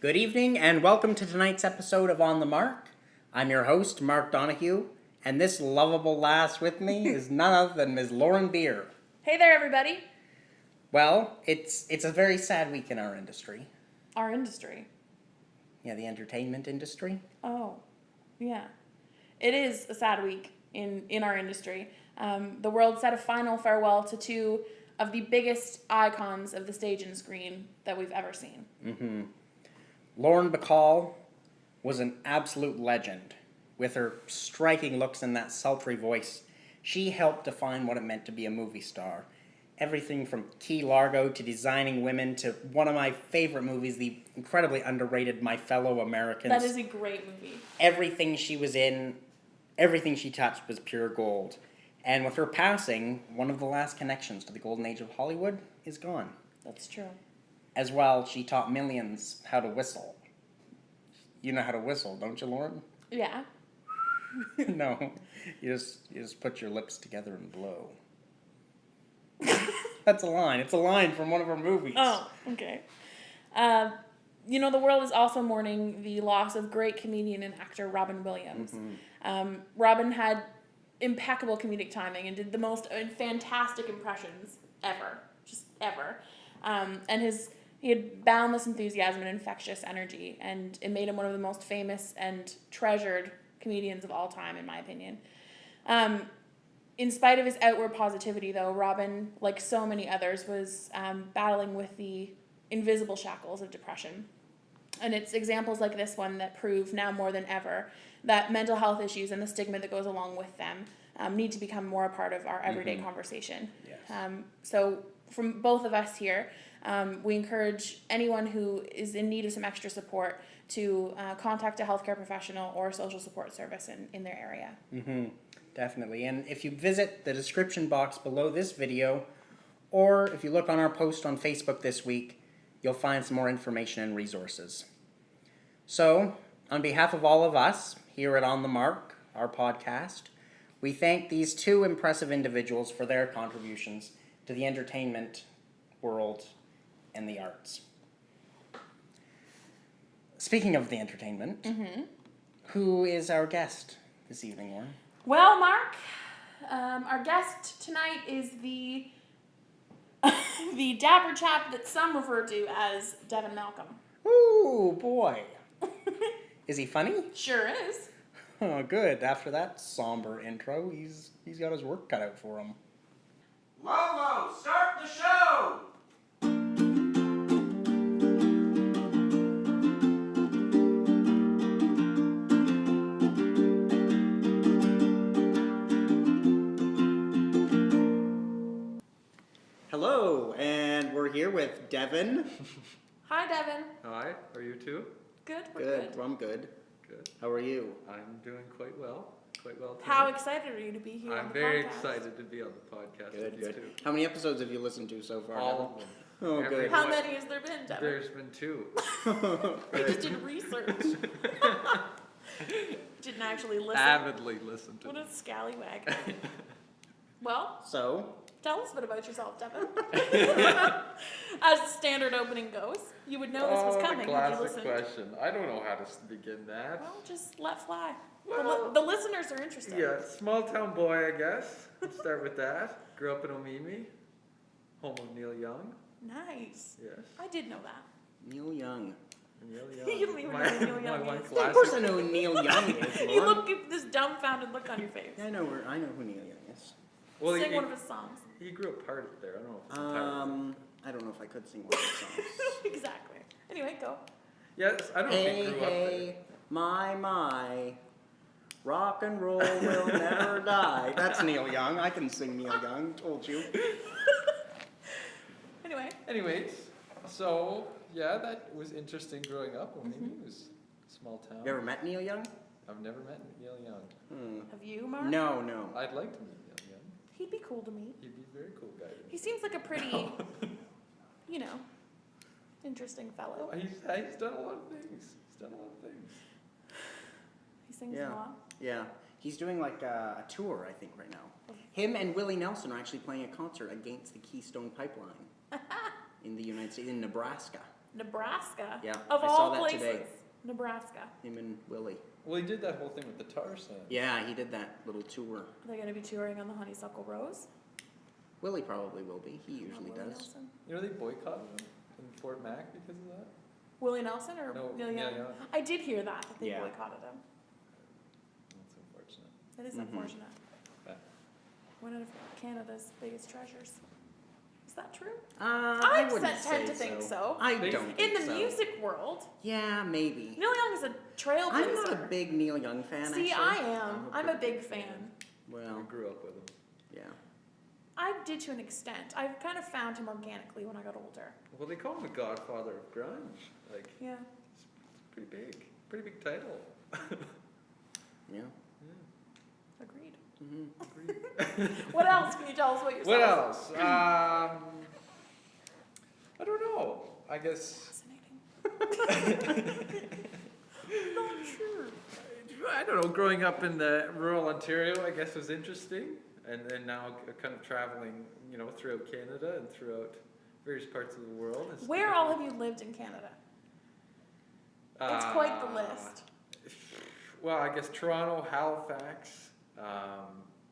Good evening and welcome to tonight's episode of On the Mark. I'm your host, Mark Donahue, and this lovable lass with me is none other than Ms. Lauren Beer. Hey there, everybody. Well, it's a very sad week in our industry. Our industry. Yeah, the entertainment industry. Oh, yeah. It is a sad week in our industry. The world said a final farewell to two of the biggest icons of the stage and screen that we've ever seen. Mm-hmm. Lauren Bacall was an absolute legend. With her striking looks and that sultry voice, she helped define what it meant to be a movie star. Everything from Key Largo to Designing Women to one of my favorite movies, the incredibly underrated My Fellow Americans. That is a great movie. Everything she was in, everything she touched was pure gold. And with her passing, one of the last connections to the golden age of Hollywood is gone. That's true. As well, she taught millions how to whistle. You know how to whistle, don't you, Lauren? Yeah. No, you just put your lips together and blow. That's a line. It's a line from one of her movies. Oh, okay. The world is also mourning the loss of great comedian and actor Robin Williams. Mm-hmm. Robin had impeccable comedic timing and did the most fantastic impressions ever. Just ever. He had boundless enthusiasm and infectious energy, and it made him one of the most famous and treasured comedians of all time, in my opinion. In spite of his outward positivity, though, Robin, like so many others, was battling with the invisible shackles of depression. And it's examples like this one that prove now more than ever that mental health issues and the stigma that goes along with them need to become more a part of our everyday conversation. Yes. So from both of us here, we encourage anyone who is in need of some extra support to contact a healthcare professional or a social support service in their area. Mm-hmm. Definitely. And if you visit the description box below this video, or if you look on our post on Facebook this week, you'll find some more information and resources. So, on behalf of all of us here at On the Mark, our podcast, we thank these two impressive individuals for their contributions to the entertainment world and the arts. Speaking of the entertainment, who is our guest this evening, Lauren? Well, Mark, our guest tonight is the the dapper chap that some refer to as Devon Malcolm. Ooh, boy. Is he funny? Sure is. Oh, good. After that somber intro, he's got his work cut out for him. Lolo, start the show! Hello, and we're here with Devon. Hi, Devon. Hi, are you too? Good, we're Good. good. I'm good. Good. How are you? I'm doing quite well today. How excited are you to be here on I'm the very podcast? excited to be on the podcast Good, with you good. too. How many episodes have you listened to so far? All of them. Oh, Every good. How one. many has there been, Devon? There's been 2. I just did research. Didn't actually listen. Avidly listened to What them. a scallywag. Well, So, tell us a bit about yourself, Devon. As the standard opening goes, you would know this was coming the had you classic listened. question. I don't know how to begin that. Well, just let fly. Well- The listeners are interested. Yeah, small town boy, I guess. Let's start with that. Grew up in Omimi, home of Neil Young. Nice. Yes, I did know that. Neil Young. Neil Young. You don't even know who Neil Young my is. one Of Of classic. course I know who Neil Young is, You Lauren. look at this dumbfounded look on your face. Yeah, I know who Neil Young is. Well, Sing he, one of his songs. he grew up part of it there. I don't know if it's entirely. I don't know if I could sing one of his songs. Exactly. Anyway, go. Yes, I don't know if he Hey, grew up there. hey, my, rock and roll will never die. That's Neil Young. I can sing Neil Young, told you. Anyway. Anyways, so yeah, that was interesting growing up. I mean, it was a small town. You ever met Neil Young? I've never met Neil Young. Have you, Mark? No. I'd like to meet Neil Young. He'd be cool to meet. He'd be a very cool guy to He meet. seems like a pretty, interesting fellow. He's done a lot of things. He sings Yeah. a lot. Yeah. He's doing like a tour, I think, right now. Him and Willie Nelson are actually playing a concert against the Keystone Pipeline in the United States, in Nebraska. Nebraska. Yeah, Of I all saw that places. today. Nebraska. Him and Willie. Well, he did that whole thing with the tar sands. Yeah, he did that little tour. Are they going to be touring on the Honeysuckle Rose? Willie probably will be. He usually Willie does. Nelson. You know they boycotted him in Fort Mac because of that? Willie Nelson or No, Neil Young? Neil Young. I did hear that they Yeah. boycotted him. That's unfortunate. That is Mhm. unfortunate. Yeah. One of Canada's biggest treasures. Is that true? I wouldn't tend say to think so. I They- don't In think the so. music world, Yeah, maybe. Neil Young is a trailblazer. I'm not a big Neil Young fan, See, actually. I am. I'm a big fan. Well, We grew up with him. yeah. I did to an extent. I've kind of found him organically when I got older. Well, they call him the godfather of grunge. Like, Yeah. it's pretty big title. Yeah. Agreed. Hmm. Agreed. What else can you tell us about yourself? What else? I don't know. I guess Fascinating. Not sure. I don't know. Growing up in the rural Ontario, I guess was interesting, and now kind of traveling, throughout Canada and throughout various parts of the world. Where all have you lived in Canada? It's quite the list. Well, I guess Toronto, Halifax,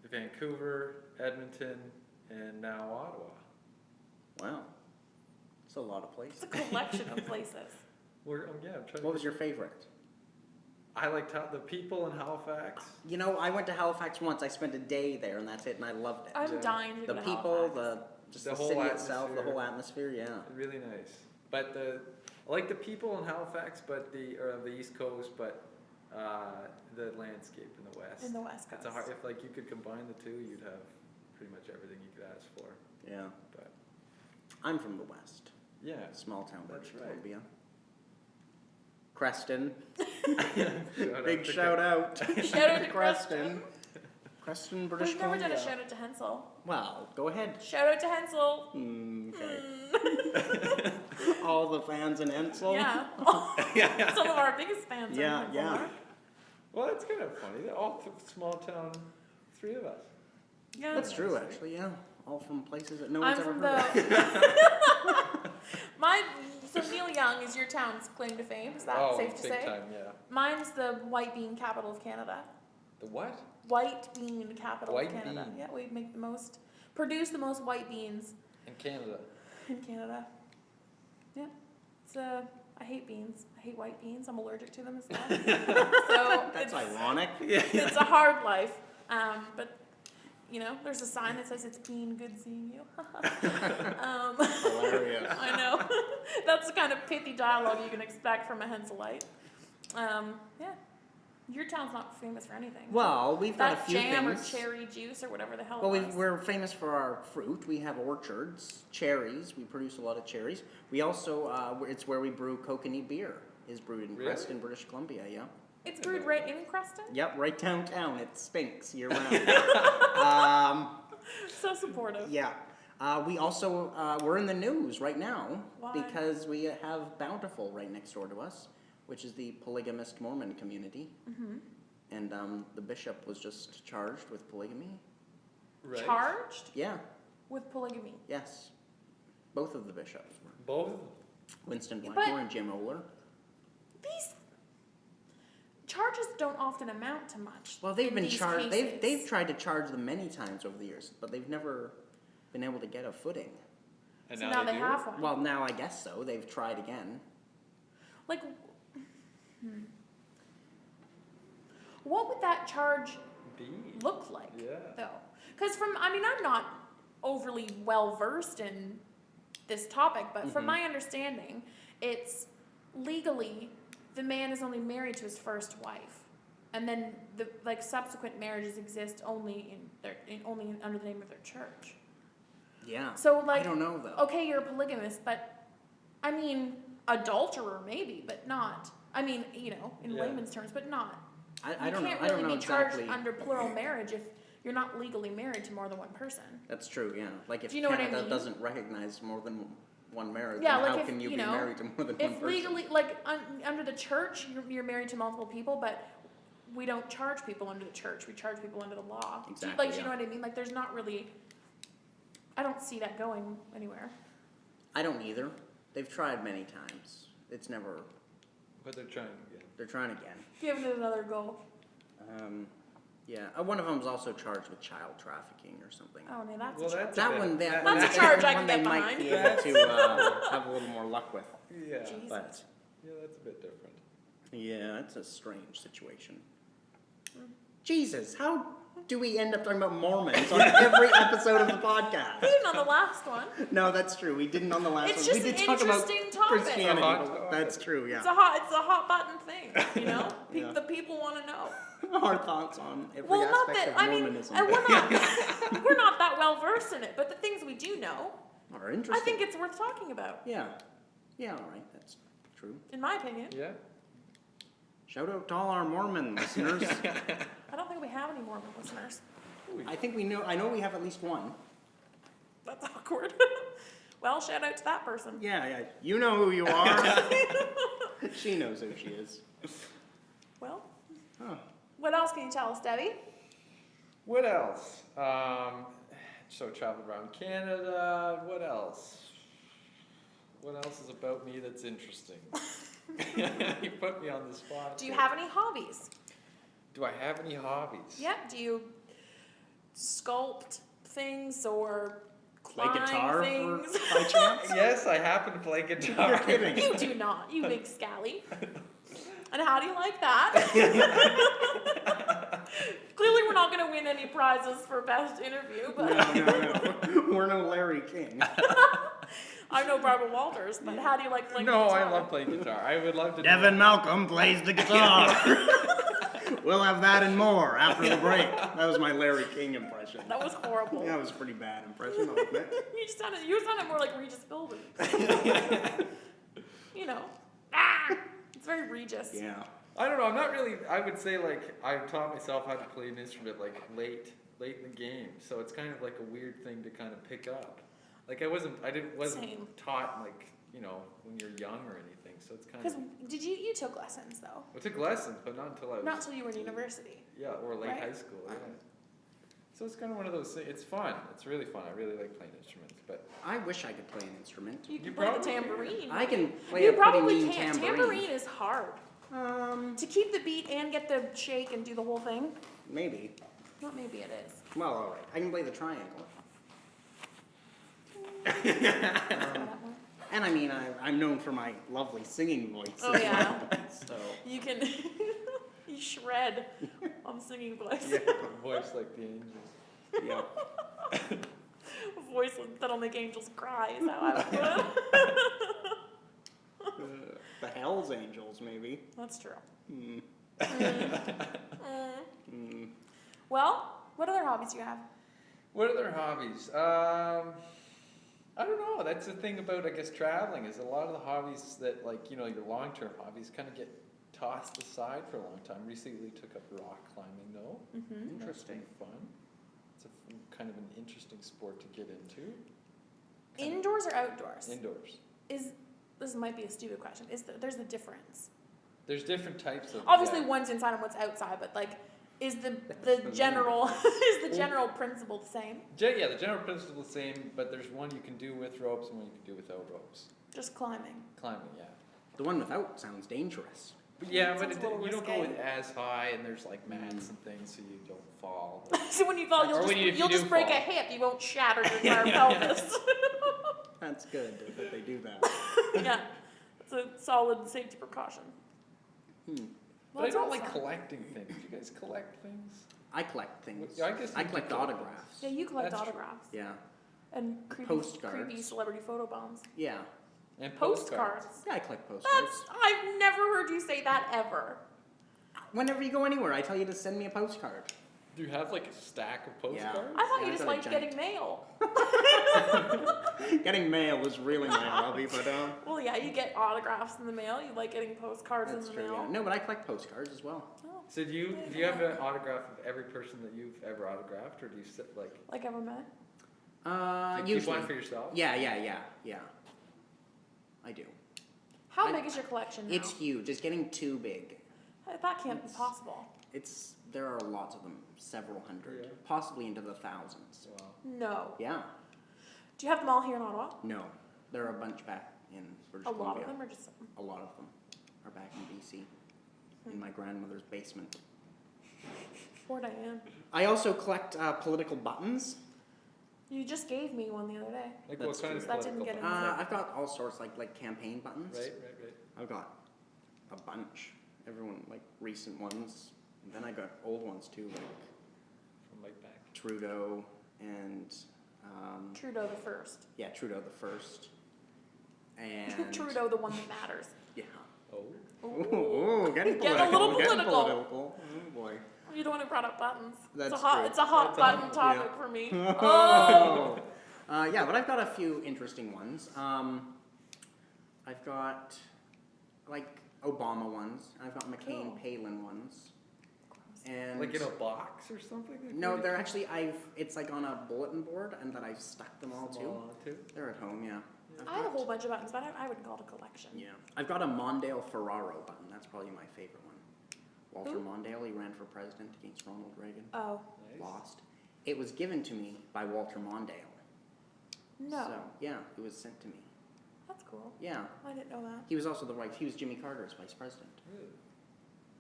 Vancouver, Edmonton, and now Ottawa. Wow. It's a lot of It's places. a collection of places. I'm trying. What was your favorite? I liked the people in Halifax. You know, I went to Halifax once. I spent a day there, and that's it, and I loved it. I'm Yeah. dying to The go to people, Halifax. the whole city itself, the atmosphere. whole atmosphere. Yeah. Really nice. But I like the people in Halifax, but the East Coast, but the landscape in the West. In the West Coast. It's if you could combine the two, you'd have pretty much everything you could ask for. Yeah. But I'm from the West. yeah, Small town, That's British right. Columbia. Creston. Shout Big out to shout out. Shout out to Creston. Creston, British We've never Columbia. done a shout out to Hensel. Well, go ahead. Shout out to Hensel. Okay. All the fans in Ensel. Yeah. Some of our biggest fans are Yeah, Hensel yeah. Mark. Well, it's kind of funny. They're all small town, three of us. Yeah. That's true, actually. Yeah, all from places that no one's I'm ever from heard of. the. So Neil Young is your town's claim to fame. Is that safe to big say? time, yeah. Mine's the white bean capital of Canada. The what? White bean capital White of Canada. bean. Yeah, we produce the most white beans In Canada. in Canada. Yeah. It's I hate beans. I hate white beans. I'm allergic to them as well. So That's it's, ironic. it's a hard life. But there's a sign that says it's been good seeing you. Hilarious. I know. That's the kind of pithy dialogue you can expect from a Henselite. Yeah. Your town's not famous for anything. Well, we've got a that few jam things. or cherry juice or whatever the hell Well, it was. we're famous for our fruit. We have orchards, cherries. We produce a lot of cherries. We also, it's where we brew kokanee beer. Is brewed in Really? Creston, British Columbia. Yeah. It's brewed right in Creston? Yep, right downtown. It stinks year round. So supportive. Yeah. We also, we're in the news right now Why? because we have Bountiful right next door to us, which is the polygamist Mormon community. Mm-hmm. And the bishop was just charged with polygamy. Right. Charged Yeah, with polygamy. yes. Both of the bishops were. Both? Winston But- Blackmore and Jim Oler. These charges don't often amount to much. Well, they've in been these charged. cases. They've tried to charge them many times over the years, but they've never been able to get a footing. And So now they do? have one. Well, now I guess so. They've tried again. Like, what would that charge B. look like, Yeah. though? Because I'm not overly well versed in this topic, but from Mhm. my understanding, it's legally the man is only married to his first wife, and then the subsequent marriages exist only under the name of their church. Yeah. So I don't know though. okay, you're a polygamist, but adulterer maybe, but not. In Yeah. layman's terms, but not. I You don't know. can't I don't really know be charged exactly. under plural marriage if you're not legally married to more than one person. That's true. Yeah. Like if Do you know what I Canada mean? doesn't recognize more than one marriage, Yeah, then like how if, can you you be know, married to more than one If person? legally, under the church, you're married to multiple people, but we don't charge people under the church. We charge people under the law. Exactly, You yeah. know what I mean? Like, there's not really. I don't see that going anywhere. I don't either. They've tried many times. It's never. But they're trying again. They're trying again. Giving it another go. Yeah. One of them was also charged with child trafficking or something. Oh, no, that's Well, a charge. that's That one, That's a charge I can one get they might behind. be able to have a little more luck with. Yeah. Jesus. But Yeah, that's a bit different. yeah, it's a strange situation. Jesus, how do we end up talking about Mormons on every episode of the We podcast? didn't on the last one. No, that's true. We didn't on the last It's one. just We did an talk about interesting topic. Christianity. It's a hot but topic. That's true. It's Yeah. a hot button thing, you know? Yeah. The people want to know. Our thoughts on every Well, not aspect that, of I mean, Mormonism and we're not that well versed in it, but the things we do know, are interesting. I think it's worth talking about, Yeah. Yeah. All right. That's true. in my opinion. Yeah. Shout out to all our Mormon listeners. I don't think we have any Mormon listeners. I think we know. I know we have at least one. That's awkward. Well, shout out to that person. Yeah. Yeah. You know who you are. She knows who she is. Well, Huh. what else can you tell us, Debbie? What else? So traveled around Canada. What else? What else is about me that's interesting? You put me on the spot. Do you here. have any hobbies? Do I have any hobbies? Yeah. Do you sculpt things or Play climb guitar things? by chance? Yes, I happen to play guitar. You're kidding. You do not, you big scally. And how do you like that? Clearly we're not going to win any prizes for best interview, but No. We're no Larry King. I'm no Barbara Walters, but how do you like playing No, guitar? I love playing guitar. I would love to. Devon Malcolm plays the guitar. We'll have that and more after the break. That was my Larry King impression. That was horrible. That was a pretty bad impression, I'll admit. You sounded more like Regis Philbin. You know. It's very Regis. Yeah. I don't know. I'm not really. I would say like I taught myself how to play an instrument like late in the game. So it's kind of like a weird thing to kind of pick up. Like I wasn't Same. taught like when you're young or anything. So it's kind Because of. you took lessons though? I took lessons, but not until I was. Not until you were in university. Yeah, or late Right. high school. Yeah. So it's kind of one of those things. It's fun. It's really fun. I really like playing instruments, but. I wish I could play an instrument. You can You play the probably can. tambourine. I can play You a pretty probably mean can't. tambourine. Tambourine is hard. To keep the beat and get the shake and do the whole thing. Maybe. Not maybe it is. Well, all right. I can play the triangle. And I mean, I'm known for my lovely singing voice. Oh, yeah. So. You can you shred on singing voice. Yeah. Voice like the angels. Yeah. A voice that'll make angels cry is how I would put it. The Hell's Angels, maybe. That's true. Mm. Well, what other hobbies do you have? What other hobbies? I don't know. That's the thing about, I guess, traveling is a lot of the hobbies that, like, your long-term hobbies kind of get tossed aside for a long time. Recently took up rock climbing, though. Mm-hmm. Interesting. Fun. It's kind of an interesting sport to get into. Indoors or outdoors? Indoors. This might be a stupid question. There's a difference? There's different types of. Obviously, yeah. one's inside and one's outside, but like, is the general principle the same? Yeah, the general principle is the same, but there's one you can do with ropes and one you can do without ropes. Just climbing. Climbing, yeah. The one without sounds dangerous. But yeah, Sounds but a little you don't go risque. as high, and there's like mats and things, so you don't fall. So when you fall, Or when you- if you do break a fall. hip. You won't shatter your entire pelvis. That's good that they do that. Yeah, it's a solid safety precaution. But Well, I it's don't awesome. like collecting things. You guys collect things? I collect things. Well, I guess I you do collect collect autographs. Yeah, you collect That's true. autographs Yeah. and creepy Postcards. celebrity photo bombs. Yeah. And Postcards. Yeah, I collect postcards. I've never heard you say that ever. Whenever you go anywhere, I tell you to send me a postcard. Do you have like a stack of postcards? I thought Yeah, you I just got a liked giant- getting mail. Getting mail is really my hobby, but Well, yeah, you get autographs in the mail. You like getting postcards that's in the true. mail. Yeah. No, but I collect postcards as well. Oh, So do you have an autograph of every person that you've ever autographed, or do you sit like like ever met? do you keep Usually. one for yourself? Yeah. I do. How I- big is your collection now? It's huge. It's getting too big. That can't be possible. There are lots of them, several hundred, Yeah. possibly into the thousands. Wow. No. Yeah. Do you have them all here in Ottawa? No, there are a bunch back in British A lot Columbia. of them, or just some? A lot of them are back in BC, in my grandmother's basement. Poor Diane. I also collect political buttons. You just gave me one the other day. Like That's what kind true. of That didn't political get in buttons? I've got all sorts, like campaign buttons. Right. I've got a bunch. Everyone, like recent ones. And then I got old ones too, like From like back. Trudeau and Trudeau the first. yeah, Trudeau the first. And Trudeau the one that matters. yeah. Oh. Ooh, getting Getting political. a little getting political. political. Oh boy. You're the one who brought up buttons. That's it's a hot, true. it's a hot That's button a- topic yeah. for me. Oh. Yeah, but I've got a few interesting ones. I've got like Obama ones. I've got McCain Oh. Palin ones. And Like in a box or something? Like no, where you they're can- actually it's like on a bulletin board, and that I've stuck them all Small to. too. They're at home, yeah. I have a whole bunch of buttons, but I wouldn't call it a collection. Yeah, I've got a Mondale Ferraro button. That's probably my favorite one. Walter Who? Mondale. He ran for president against Ronald Reagan. Oh. Nice. Lost. It was given to me by Walter Mondale. No. So yeah, it was sent to me. That's cool. Yeah. I didn't know that. He was also he was Jimmy Carter's vice president. Really?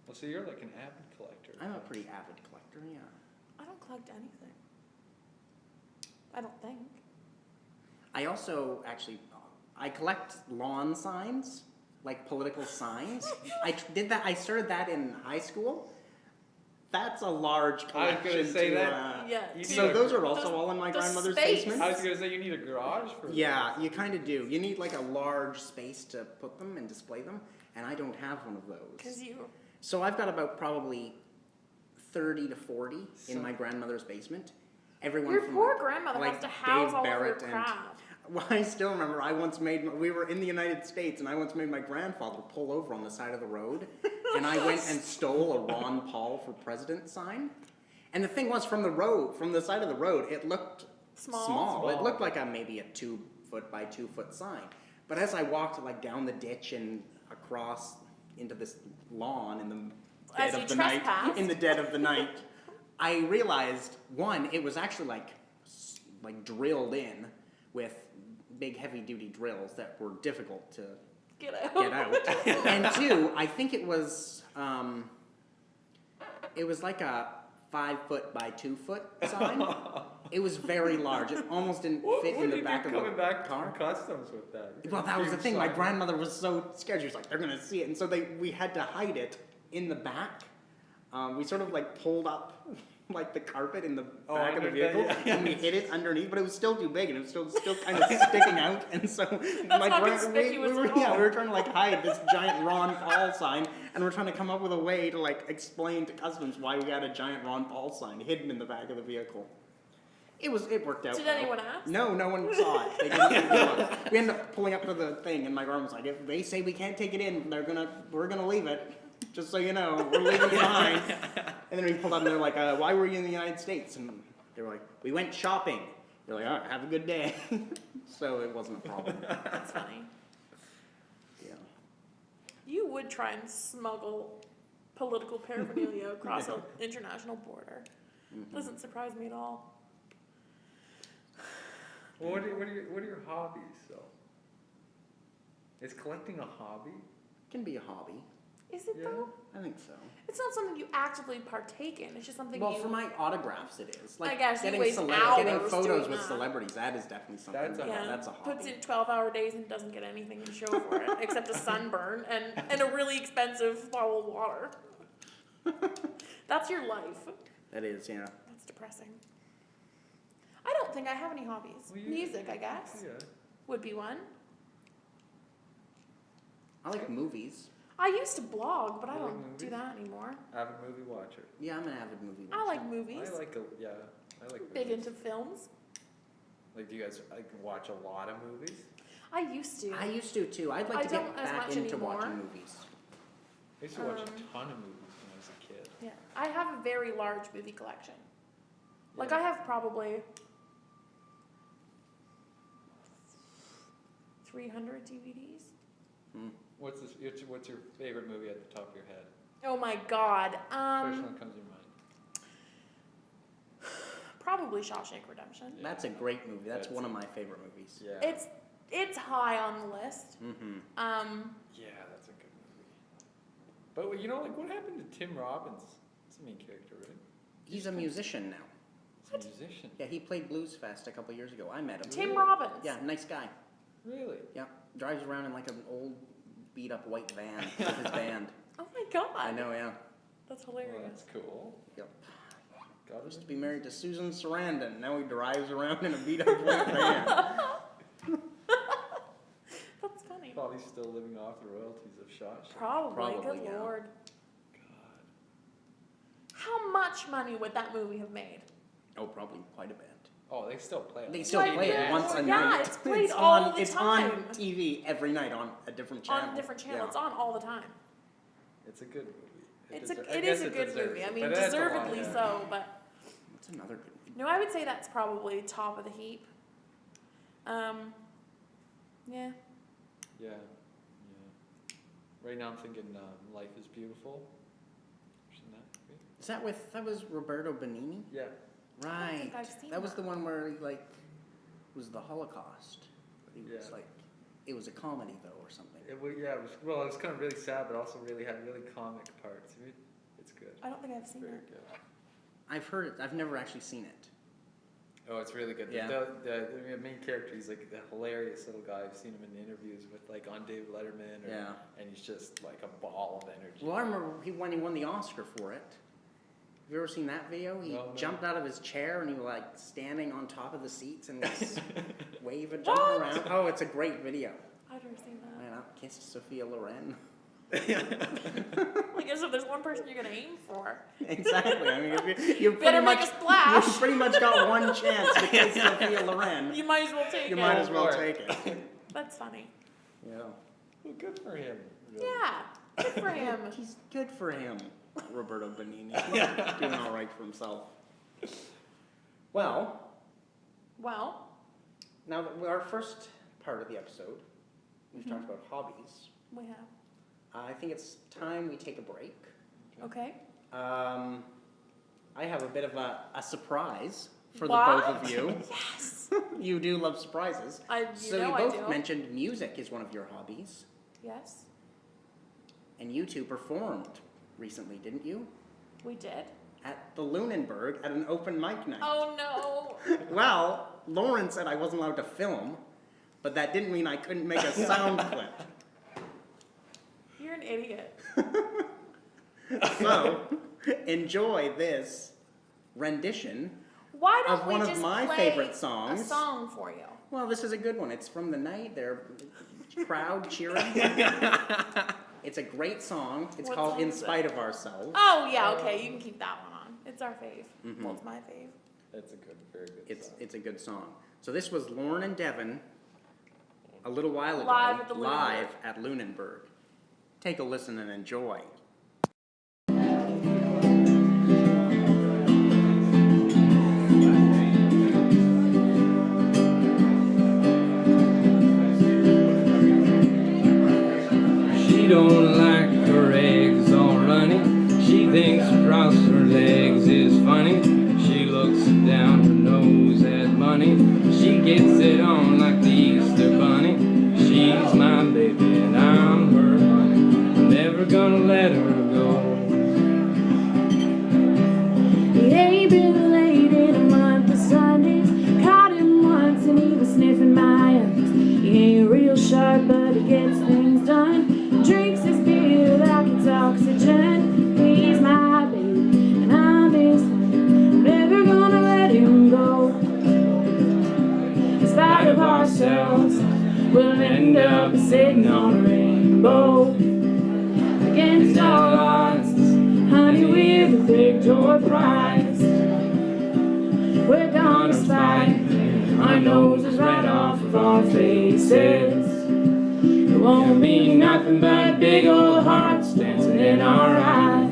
Well, so you're like an avid collector. I'm a pretty avid collector, yeah. I don't collect anything. I don't think. I also I collect lawn signs, like political signs. I started that in high school. That's a large I was collection. gonna say to, that. Yeah. You So need a- those are also The- all in my the grandmother's space. basement. I was gonna say you need a garage for Yeah, you kind of do. You need like a large space to put them and display them, and I don't have one of Because those. you. So I've got about probably 30 to 40 in So- my grandmother's basement. Everyone Your from poor like, grandmother like has to house Dave all of your Barrett and crap. well, I still remember we were in the United States, and I once made my grandfather pull over on the side of the road, and I went and stole a Ron Paul for president sign. And the thing was, from the side of the road, it looked small. It Small. looked like maybe a 2 foot by 2 foot sign. But as I walked like down the ditch and across into this lawn in the As dead you of the night, trespassed. in the dead of the night, I realized one, it was actually like drilled in with big heavy duty drills that were difficult to Get out. get out. And two, I think it was like a 5 foot by 2 foot sign. It was very large. It almost didn't fit in the back of coming the back car. from customs with that? Well, that was the Huge thing. My sign. grandmother was so scared. She was like, "They're gonna see it," and so we had to hide it in the back. We sort of like pulled up like the carpet in the Oh, back of the under vehicle, that, yeah. and we hid it underneath. But it was still too big, and it was still kind of sticking out. And so not we conspicuous were at all. we were trying to like hide this giant Ron Paul sign, and we're trying to come up with a way to like explain to customs why we had a giant Ron Paul sign hidden in the back of the vehicle. It worked out. Did well. anyone ask? No, no one saw it. They didn't look. We ended up pulling up to the thing, and my grandma was like, "If they say we can't take it in, we're gonna leave it. Just so you know, we're leaving it behind." And then we pulled up, and they're like, "Why were you in the United States?" And they were like, "We went shopping." They're like, "All right, have a good day." So it wasn't a problem. That's funny. Yeah. You would try and smuggle political paraphernalia across an international border. Doesn't surprise me at all. Well, what are your hobbies though? Is collecting a hobby? It can be a hobby. Is it Yeah. though? I think so. It's not something you actively partake in. It's just something Well, you. for my autographs, it is. Like I guess you getting waste getting hours photos doing with that. celebrities. That is definitely something. That's a- yeah, That's a hobby. puts in 12-hour days and doesn't get anything to show for it except a sunburn and a really expensive bottle of water. That's your life. That is, yeah. That's depressing. I don't think I have any hobbies. Well, Music, I guess, Yeah. would be one. I like movies. I used to blog, but I You like don't do movies? that anymore. Avid movie watcher. Yeah, I'm an avid movie watcher. I like movies. I like Big movies. into films. Like, do you guys watch a lot of movies? I used to. I used to too. I'd like I to don't get as back much into anymore. watching movies. I used to watch a Um, ton of movies when I was a kid. Yeah, I have a very large movie collection. Like Yeah. I have probably 300 DVDs. What's your favorite movie at the top of your head? Oh my god. First one comes to your mind. Probably Shawshank Redemption. Yeah. That's a great movie. That's That's- one of my favorite movies. Yeah. It's it's high on the list. Mm-hmm. Yeah, that's a good movie. But you know, like, what happened to Tim Robbins? He's the main character, right? He's a musician now. He's a musician. Yeah, he played Blues Fest a couple years ago. I met him. Tim Robbins. Yeah, nice guy. Really? Yeah, drives around in like an old, beat-up white van with his band. Oh my god. I know, yeah. That's Well, hilarious. that's cool. Yep. Got Used it. to be married to Susan Sarandon. Now he drives around in a beat-up white van. That's funny. Probably still living off the royalties of Shawshank. Probably. Probably, Good yeah. lord. God. How much money would that movie have made? Oh, probably quite a bit. Oh, they still play it. They still Like play it this. once a Yeah, night. it's played all the It's time. on TV every night on a different channel. On a different channel. Yeah. It's on all the time. It's a good movie. I It guess is a it good deserves movie. it, I mean, but that's a lot, deservedly yeah. so, but It's another good one. no, I would say that's probably top of the heap. Yeah. Yeah. Yeah. Right now I'm thinking Life is Beautiful. Seen that movie? Is that was Roberto Benigni? Yeah. Right. think I've seen that was that. the one where he like was the Holocaust. But he was Yeah. like, it was a comedy though or something. It was kind of really sad, but also really had really comic parts. It's good. I don't think I've seen Very it. good. I've heard it. I've never actually seen it. Oh, it's really good. Yeah. The main character, he's like a hilarious little guy. I've seen him in interviews with like on David Letterman. Yeah. And he's just like a ball of energy. Well, I remember when he won the Oscar for it. Have you ever seen that video? He No. jumped out of his chair and he was like standing on top of the seats and was waving, What? jumping around. Oh, it's a great video. I've never seen that. Man, I kissed Sophia Loren. Like, as if there's one person you're gonna aim for. Exactly. I mean, you Better make a splash. You pretty much got one chance to kiss Sophia Loren. You might as well take You it. might as well Go for take it. it. That's funny. Yeah. Well, good for him. Really. Yeah. Good for him. He's good for him, Roberto Benigni. He's doing all right for himself. Well, Well, now that our first part of the episode, we've talked about hobbies. we have. I think it's time we take a break. Okay. I have a bit of a surprise for What? the both of you. Yes. You do love surprises. You So you I both do. mentioned music is one of your hobbies. Yes, And you two performed recently, didn't you? we did. At the Lunenburg at an open mic night. Oh no. Well, Lauren said I wasn't allowed to film, but that didn't mean I couldn't make a sound clip. You're an idiot. So, enjoy this rendition. Why don't Of we one of just my play favorite songs. a song for you? Well, this is a good one. It's from the night. They're crowd cheering. It's a great song. It's What called song In is it? Spite of Ourselves. Oh yeah, okay, you can keep that one on. It's our fave. Mhm. Well, it's my fave. That's a very good song. It's a good song. So this was Lauren and Devon a little while ago. Live at the live at Lunenburg. Take a listen and enjoy. She don't like her eggs all runny. She thinks across her legs is funny. She looks down her nose at money. She gets it on like the Easter bunny. She's my baby and I'm her honey. I'm never gonna let her go. He ain't been late in a month of Sundays. Caught him once and he was sniffing my undies. He ain't real sharp, but he gets things done. Drinks his beer like it's oxygen. He's my baby and I'm his honey. Never gonna let him go. In spite of ourselves, we'll end up sitting on a rainbow. Against all odds, honey, we're the Victor Prize. We're gonna spite our noses right off of our faces. It won't be nothing but big old hearts dancing in our eyes.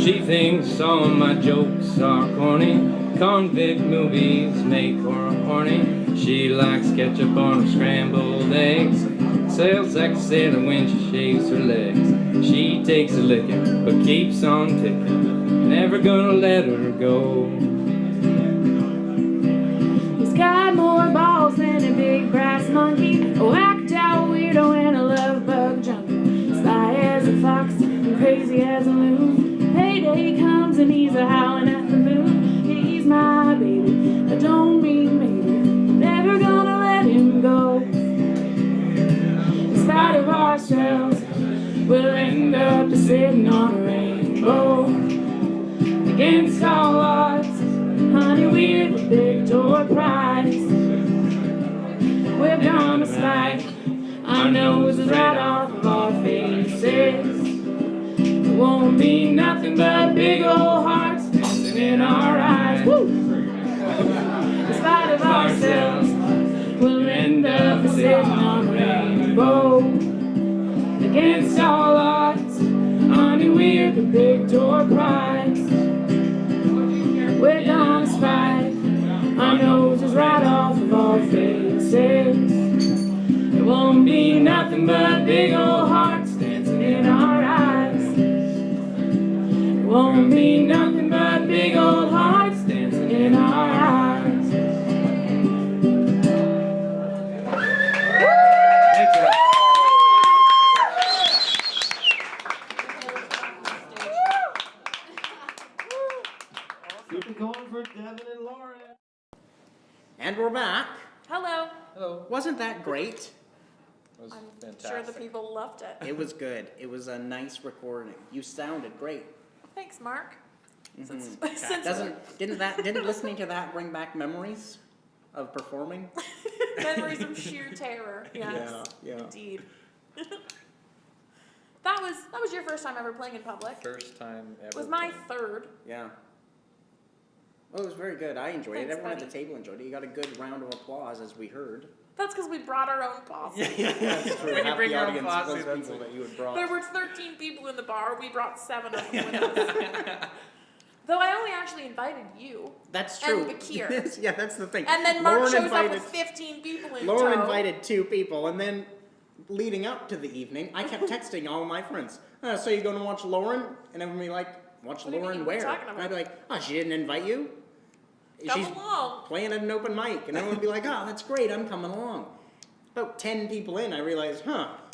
She thinks all my jokes are corny. Convict movies make her horny. She likes ketchup on her scrambled eggs. Sells like a sailor when she shaves her legs. She takes a licking, but keeps on ticking. Never gonna let her go. He's got more balls than a big brass monkey, a whacked out weirdo and a love bug junkie. Sly as a fox and crazy as a loon. Payday comes and he's a howling at the moon. He's my baby, I don't mean maybe. Never gonna let him go. In spite of ourselves, we'll end up sitting on a rainbow. Against all odds, honey, we're the big door prize. We're gonna slide our noses right off of our faces. It won't be nothing but big old hearts dancing in our eyes. Woo! In spite of ourselves, we'll end up sitting on a rainbow. Against all odds, honey, we're the big door prize. We're gonna slide our noses right off of our faces. It won't be nothing but big old hearts dancing in our eyes. It won't be nothing but big old hearts dancing in our eyes. Thanks, Ed. Keep it going for Devon and Lauren. And we're back. Hello. Hello. Wasn't that great? That was I'm fantastic. sure the people loved it. It was good. It was a nice recording. You sounded great. Thanks, Mark. Since Didn't listening to that bring back memories of performing? memories of sheer terror. Yes. Yeah. Indeed. That was your first time ever playing in public. First time ever. It was my playing. third. Yeah. Well, it was very good. I enjoyed Thanks, it. Everyone buddy. at the table enjoyed it. You got a good round of applause, as we heard. That's because we brought our own posse. That's true. When you Half bring the your own audience posse, was that's people it. that you had brought. There were 13 people in the bar. We brought 7 of them with us. Though I only actually invited you. That's true. And Bakir. Yeah, that's the thing. And then Mark Lauren shows invited, up with 15 people in Lauren tow. invited 2 people, and then leading up to the evening, I kept texting all my friends. So you going to watch Lauren? And everyone would be like, watch What do you Lauren mean? What are you where? talking And I'd about? be like, oh, she didn't invite you? Come She's along. playing at an open mic. And everyone would be like, oh, that's great, I'm coming along. About 10 people in, I realized,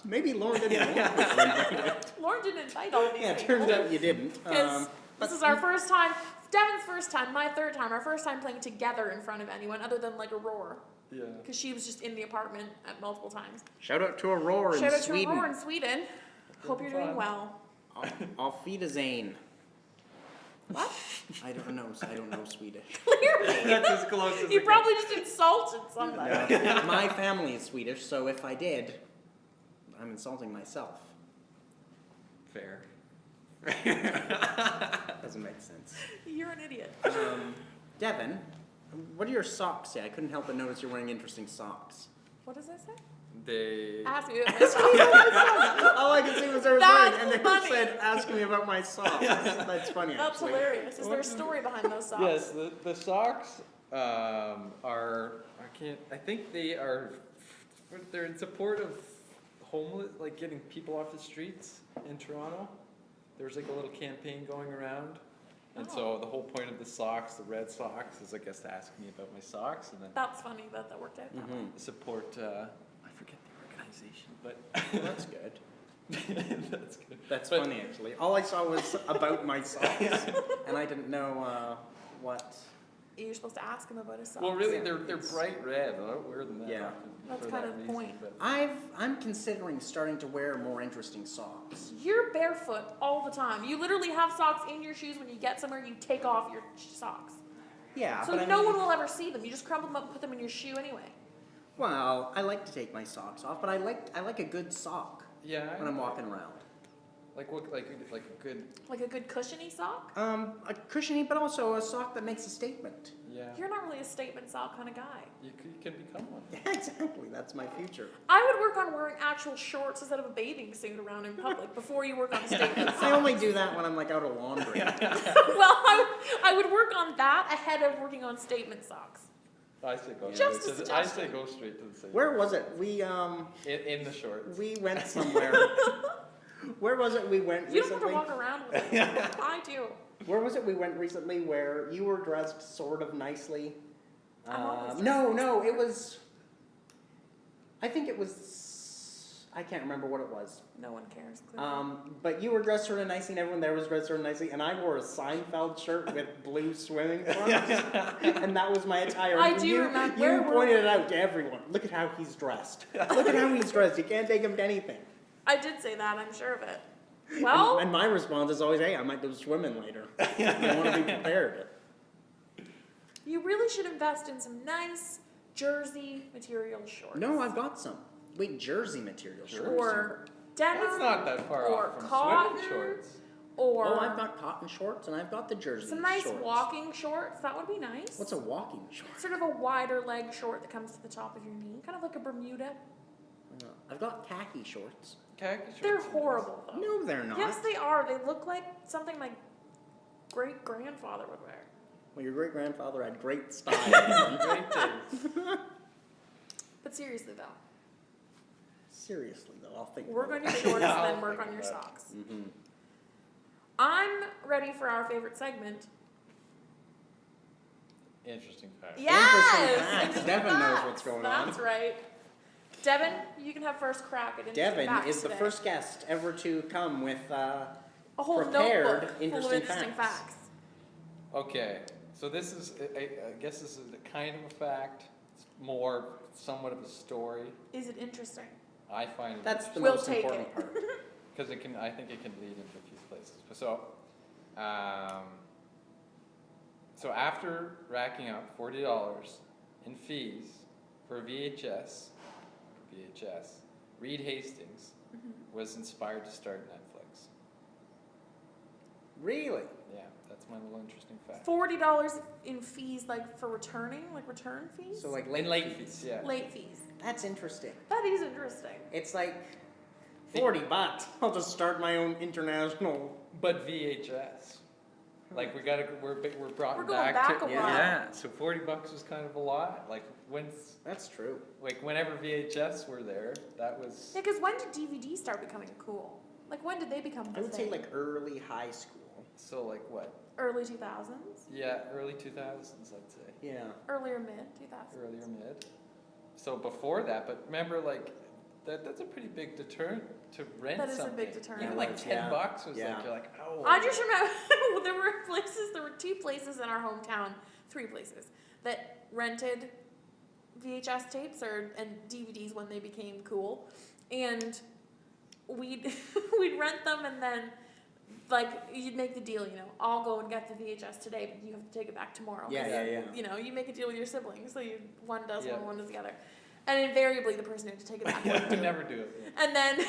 maybe Lauren didn't want me to invite her. Lauren didn't invite all these Yeah, it people. turns out you didn't. Because this is our first time, Devon's first time, my third time, our first time playing together in front of anyone other than like Aurora. Yeah. Because she was just in the apartment at multiple times. Shout out to Aurora in Shout out to Sweden. Aurora in Sweden. Hope you're doing fun. well. Auf Wiedersehen. What? I don't know Swedish. Clearly. That's as close as You it probably just insulted somebody. My family is Swedish, so if I did, I'm insulting myself. gets. Fair. Doesn't make sense. You're an idiot. Devon, what do your socks say? I couldn't help but notice you're wearing interesting socks. What does that say? They. Ask me about my socks. All I could see was I was That's wearing, and they funny. said, ask me about my socks. That's funny, That's actually. hilarious. Is there a story behind those socks? Yes, the socks are. I think they are. They're in support of homeless, like getting people off the streets in Toronto. There's like a little campaign going around. And so the whole point of the socks, the red socks, is I guess to ask me about my socks and then That's funny that that worked out that way. support, I forget the organization, but Well, that's good. that's good. That's But- funny, actually. All I saw was about my socks, and I didn't know what. You're supposed to ask him about his socks. Well, really, they're bright red. I don't wear them that Yeah. often That's for kind that of the reason, point. but- I'm considering starting to wear more interesting socks. You're barefoot all the time. You literally have socks in your shoes. When you get somewhere, you take off your socks. Yeah, So but no I mean, one will ever see them. You just crumple them up and put them in your shoe anyway. Well, I like to take my socks off, but I like a good sock Yeah. when I'm walking around. Like what? Like a good. Like a good cushiony sock? A cushiony, but also a sock that makes a statement. Yeah. You're not really a statement sock kind of guy. You can become one. Yeah, exactly. That's my future. I would work on wearing actual shorts instead of a bathing suit around in public before you work on a statement sock. I only do that when I'm like out of laundry. Well, I would work on that ahead of working on statement socks. I say go. Just straight a to the, I say suggestion. go straight to the same. Where was it? We In the shorts. we went somewhere. Where was it we went You don't have to recently? walk around with it. I do. Where was it we went recently where you were dressed sort of nicely? I'm always No, it was. I think it was. I can't remember what it was. No one cares. Clearly. But you were dressed sort of nicely, and everyone there was dressed sort of nicely, and I wore a Seinfeld shirt with blue swimming trunks, and that was my attire. I do remember. You Where were pointed we? it out to everyone. Look at how he's dressed. Look at how he's dressed. You can't take him to anything. I did say that. I'm sure of it. Well, And my response is always, "Hey, I might go swimming later. I want to be prepared." you really should invest in some nice jersey material shorts. No, I've got some. Wait, jersey material shorts. Or denim. That's not that far or off from cotton, swimming shorts. Or Oh, I've got cotton shorts, and I've got the jersey some nice shorts. walking shorts. That would be nice. What's a walking short? Sort of a wider leg short that comes to the top of your knee, kind of like a Bermuda. I've got khaki shorts. Khaki shorts. They're are nice. horrible though. No, they're not. Yes, they are. They look like something my great grandfather would wear. Well, your great grandfather had great style. Great taste. But seriously though, Seriously, though, I'll think. work about on your it. shorts, Yeah, then I'll work think on your about it. socks. Mhm. I'm ready for our favorite segment. Interesting fact. Yes! Interesting facts. Interesting Devon knows facts. what's going on. That's right. Devon, you can have first crack at interesting Devon facts is the today. first guest ever to come with a whole prepared notebook full of interesting interesting facts. facts. Okay, so this is, I guess this is a kind of a fact. It's more somewhat of a story. Is it interesting? I find it That's the We'll most take important it. part. because I think it can lead into a few places. So after racking up $40 in fees for VHS, Reed Hastings was inspired to start Netflix. Really? Yeah, that's my little interesting fact. $40 in fees, like for returning, like return fees? So like And late fees, yeah. Late fees. That's interesting. That is interesting. It's like $40. I'll just start my own international. But VHS, like we're brought We're going back back to a while. yeah. So $40 was kind of a lot. Like That's true. whenever VHS were there, that was Yeah, because when did DVDs start becoming cool? Like when did they become the I would say thing? like early high school. so like what? Early 2000s? Yeah, early 2000s, I'd say. Yeah. Earlier mid 2000s? Earlier mid. So before that, but remember, like that's a pretty big deterrent to rent That is a something. big deterrent. Even It like was, $10 yeah. was Yeah. like you're like, oh. I just remember there were two places in our hometown, three places, that rented VHS tapes and DVDs when they became cool. And we'd rent them and then like you'd make the deal, I'll go and get the VHS today, but you have to take it back tomorrow. Yeah. You make a deal with your siblings, so one does Yeah. one does the other. And invariably the person who had to take it back I wouldn't do would it. never do it. And then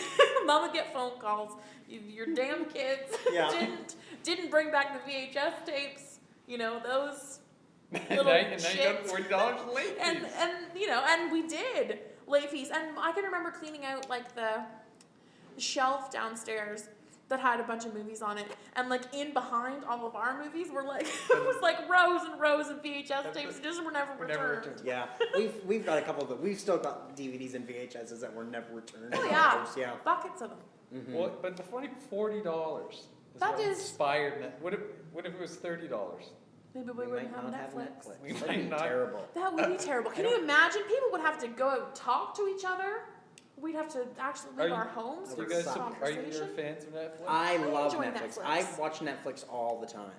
mom would get phone calls. Your damn kids Yeah. didn't bring back the VHS tapes. Those And little now you got shits. $40 late And fees. and we did late fees. And I can remember cleaning out like the shelf downstairs that had a bunch of movies on it, and like in behind all of our movies were like it was like rows and rows of VHS tapes that just were never returned. Yeah. We've got a couple of them. We've still got DVDs and VHSs that were never returned. Oh yeah, Those, yeah. buckets of them. Mhm. Well, but the funny $40 is That what is- inspired net. What if it was $30? Maybe we wouldn't have Netflix. We That'd might be not. terrible. That would be terrible. Can you imagine? People would have to go out and talk to each other. We'd have to actually leave our homes Do for you guys, suck. are you conversation. fans of Netflix? I love enjoy Netflix. Netflix. I watch Netflix all the time.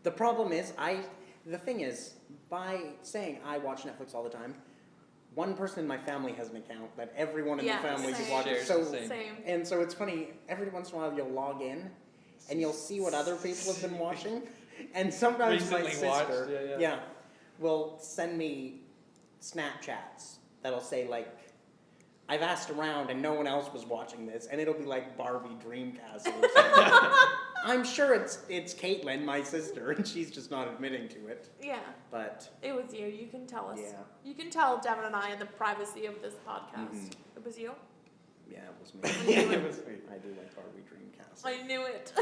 The problem is, the thing is, by saying I watch Netflix all the time, one person in my family has an account that everyone in Yeah, the family same. watches. Shares So, the same. Same. and so it's funny. Every once in a while, you'll log in, and you'll see what other people have been watching. And sometimes my Recently watched, sister, yeah. will send me Snapchats that'll say like, I've asked around and no one else was watching this, and it'll be like Barbie Dreamcastle or something. I'm sure it's Caitlin, my sister, and she's just not admitting to it. Yeah, But it was you. You can tell us. Yeah. You can tell Devon and I in the privacy of this podcast. Mhm. It was you. yeah, it was me. It was me. I do like Barbie Dreamcastle. I knew it.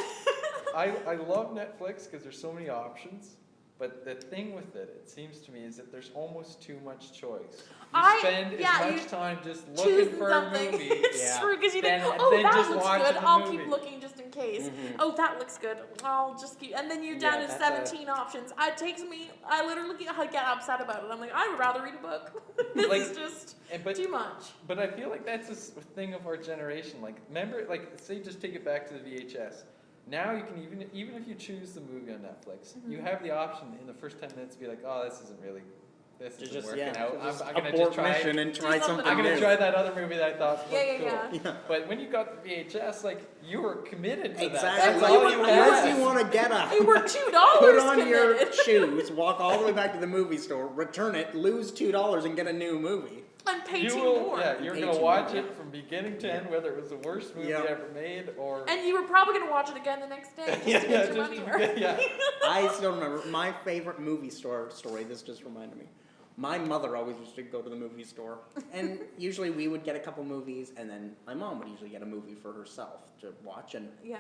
I love Netflix because there's so many options, but the thing with it, it seems to me, is that there's almost too much choice. You spend as much time just looking Choosing for something. a movie. It's Yeah. true because you think, Then oh, that just looks watching good. the I'll movie. keep looking just in case. Mhm. Oh, that looks good. I'll just keep. And then you're down Yeah, to that's 17 options. It takes me. I literally get upset about it. I'm like, I would rather read a book. This Like, is just But too much. But I feel like that's a thing of our generation. Like, remember, like, say, just take it back to the VHS. Now you can even if you choose the movie on Netflix, you have the option in the first 10 minutes to be like, oh, this isn't working out. I'm gonna just try. mission and try something something I'm gonna new. try that other movie that I thought Yeah, looked yeah, cool. yeah. But when you got the VHS, like, you were committed to that. Exactly. That's all you Unless had. you want to get up, They were $2 put on your committed. shoes, walk all the way back to the movie store, return it, lose $2, and get a new movie. And pay You two will, more. yeah, you're Pay gonna two watch more, it from beginning to end, whether it was the worst movie Yeah. ever made or. And you were probably gonna watch it again the next day just to get your just money to worth. get- yeah. I still remember my favorite movie store story. This just reminded me. My mother always used to go to the movie store, and usually we would get a couple movies, and then my mom would usually get a movie for herself to watch. And Yeah.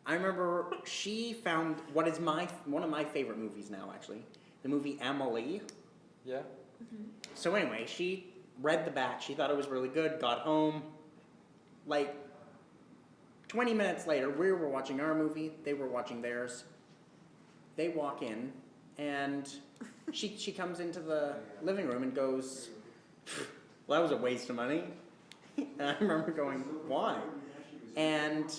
I remember she found what is one of my favorite movies now, actually, the movie Emily. Yeah. So anyway, she read the back. She thought it was really good. Got home, like 20 minutes later, we were watching our movie. They were watching theirs. They walk in, and she comes into the living room and goes, "Well, that was a waste of money." And I remember going, "Why?" And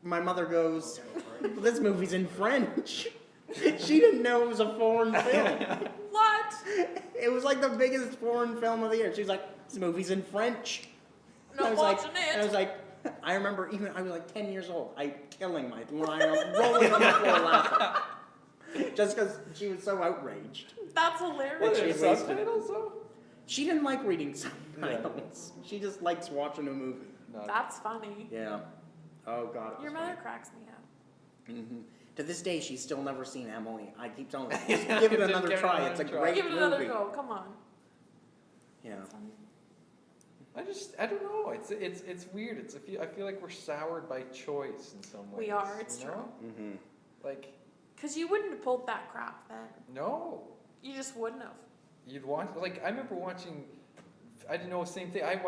my mother goes, "Well, this movie's in French." She didn't know it was a foreign film. What? It was like the biggest foreign film of the year. She's like, "This movie's in French." And I Not was like, watching and I it. was like, I remember I was like 10 years old. I killing my rolling on the floor laughing, just because she was so outraged. That's Were hilarious. there She wasted it. subtitles though? She didn't like reading subtitles. She just likes watching a movie. No. That's funny. Yeah. Oh God. It Your was mother cracks me up. funny. To this day, she's still never seen Emily. I keep telling her, just give it another Give it try. another It's a try. great Give it another movie. go. Come on. Yeah. That's funny. I don't know. It's weird. I feel like we're soured by choice in some ways. We are. It's you true. know? Mm-hmm. Like, Because you wouldn't have pulled that crap then. no. You just wouldn't have. You'd watch, like, I remember watching, I didn't know, same thing. I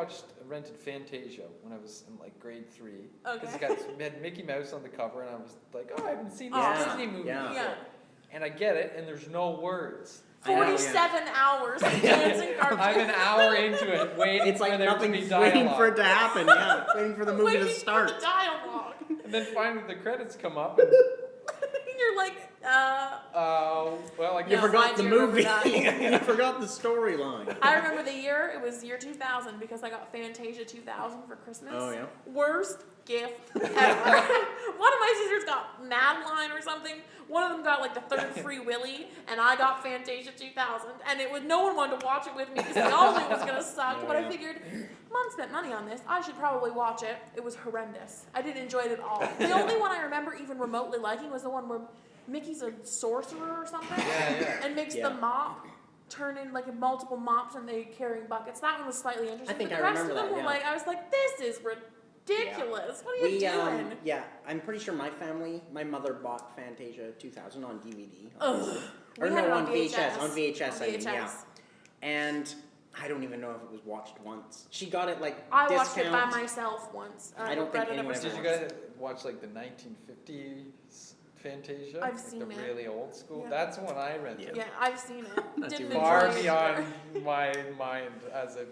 rented Fantasia when I was in like grade 3. Because Okay. it had Mickey Mouse on the cover, and I was like, oh, I haven't seen this Yeah, Disney movie yeah. before. Yeah. And I get it, and there's no words. I know, yeah. 47 hours of dancing cartoons. I'm an hour into it, waiting It's like for there to nothing's be dialogue. waiting for it to happen. Yeah, waiting for the movie Waiting to for start. the dialogue. And then finally the credits come up, and You're like, well, I You guess No, forgot I the do remember movie. that. You forgot the storyline. I remember the year, it was year 2000 because I got Fantasia 2000 for Christmas. Oh, yeah? Worst gift ever. One of my sisters got Madeline or something. One of them got like the third Free Willy, and I got Fantasia 2000. And it was no one wanted to watch it with me because they all knew it was gonna suck. Oh, but yeah. I figured, Mom spent money on this. I should probably watch it. It was horrendous. I didn't enjoy it at all. The only one I remember even remotely liking was the one where Mickey's a sorcerer or something, Yeah. and makes Yeah. the mop turn in like multiple mops and they carrying buckets. That one was slightly interesting. I think but I the rest remember of them that, were yeah. like, I was like, this is ridiculous. What are you doing? Yeah, I'm pretty sure my family, my mother bought Fantasia 2000 on DVD. Ugh. obviously. We Or had no, it on VHS. On VHS, On I mean, yeah. VHS. And I don't even know if it was watched once. She got it like I discount. watched it by myself once. I don't think read it anyone ever ever Did you since. guys watch like the 1950s Fantasia? I've Like seen the it. really old school. Yeah. That's the one I rented. Yeah, I've seen it. Not Didn't too enjoy Far it beyond either. my mind as a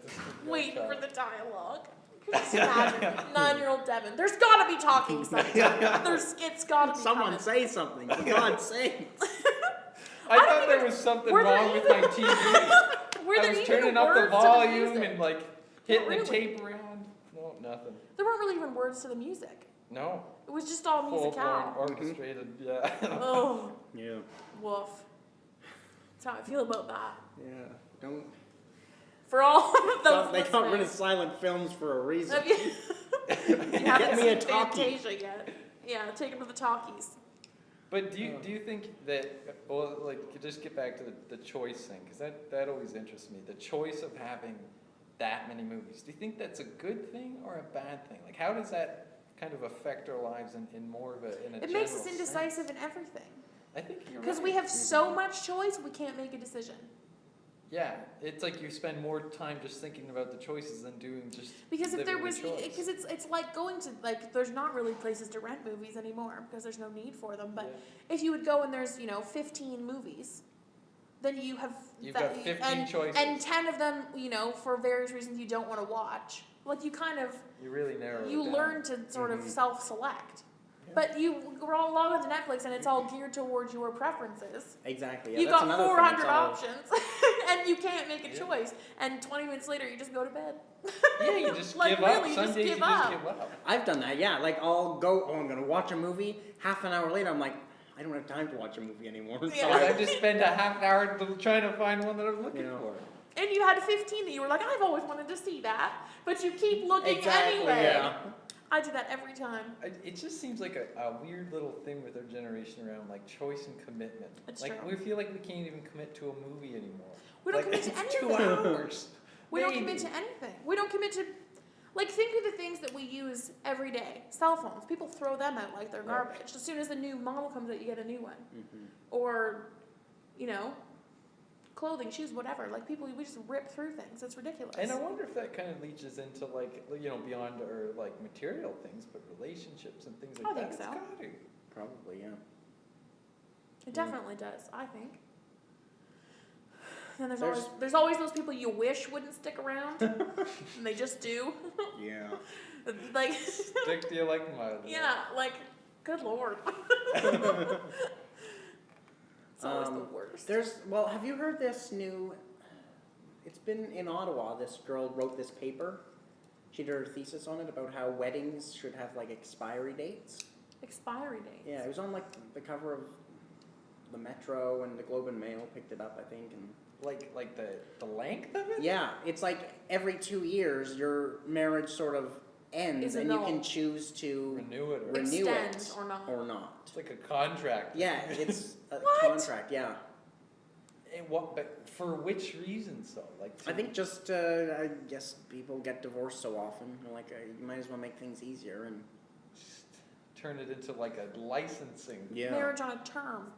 Waiting child. for the dialogue. Just imagine 9-year-old Devon. There's gotta be talking something. It's gotta be Someone coming. say something, for God's sake. I thought there was something were there wrong with my TV. Were I there was even turning up the words to volume music? and like hitting really. the tape around. No, nothing. There weren't really even words to the music. No. It was just all Full blown musical. orchestrated. Yeah. Oh, Yeah. woof. That's how I feel about that. Yeah. Don't. for all of those They got rid of listening. silent films for a reason. Have you, you haven't me a seen talkie. Fantasia yet? Yeah, take him to the talkies. But do you think that, well, like, just get back to the choice thing, because that always interests me, the choice of having that many movies. Do you think that's a good thing or a bad thing? Like, how does that kind of affect our lives in more of a It makes us indecisive sense? in everything. I think you're Because right. we have so much choice, we can't make a decision. Yeah, it's like you spend more time just thinking about the choices than doing just Because if there living was, the choice. because it's like going to, like, there's not really places to rent movies anymore because there's no need for them. But Yeah. if you would go and there's, 15 movies, then you have You've got 15 choices. and 10 of them, for various reasons you don't want to watch. Like you kind of, You really narrow it you down. learn to sort of Mhm. self-select. Yeah. But you log onto Netflix and it's all geared towards your preferences. Exactly. Yeah, You've that's got another thing. 400 It's all- options and you can't make a Yeah. choice. And 20 minutes later you just go to bed. Yeah, you just Like, give up. really, you Some just days give you just up. give up. I've done that. Yeah, like I'll go. Oh, I'm gonna watch a movie. Half an hour later, I'm like, I don't have time to watch a movie anymore. So Yeah. I just spend a half an hour trying to find one that I'm looking Yeah. for. And you had 15 that you were like, I've always wanted to see that. But you keep looking Exactly. anyway. Yeah. I do that every time. It just seems like a weird little thing with our generation around like choice and commitment. It's like true. we feel like we can't even commit to a movie anymore. We don't Like, commit to it's 2 anything. hours. We don't maybe. commit to anything. We don't commit to, like, think of the things that we use every day. Cell phones. People throw them out like they're Right. garbage. As soon as the new model comes out, you get a new one. Mhm. Or, clothing, shoes, whatever. Like, we just rip through things. It's ridiculous. And I wonder if that kind of leaches into like beyond our like material things, but relationships and things like I that. think It's so. got to. Probably. Yeah. It definitely does, I think. Then There's- there's always those people you wish wouldn't stick around, and they just do. Yeah. Like, Stick to you like mud. yeah, like, good lord. It's always the worst. Have you heard this new? It's been in Ottawa. This girl wrote this paper. She did her thesis on it about how weddings should have like expiry dates. Expiry dates. Yeah, it was on like the cover of the Metro, and the Globe and Mail picked it up, I think. And Like the length of it. yeah, it's like every 2 years your marriage sort of ends, Is and you annulled. can choose to Renew it or renew Extend it or not. not. it's like a contract. Yeah, it's a What? contract. Yeah, And what? But for which reasons though? Like I think just I guess people get divorced so often. They're like, you might as well make things easier and just turn it into like a licensing. yeah, Marriage on a term.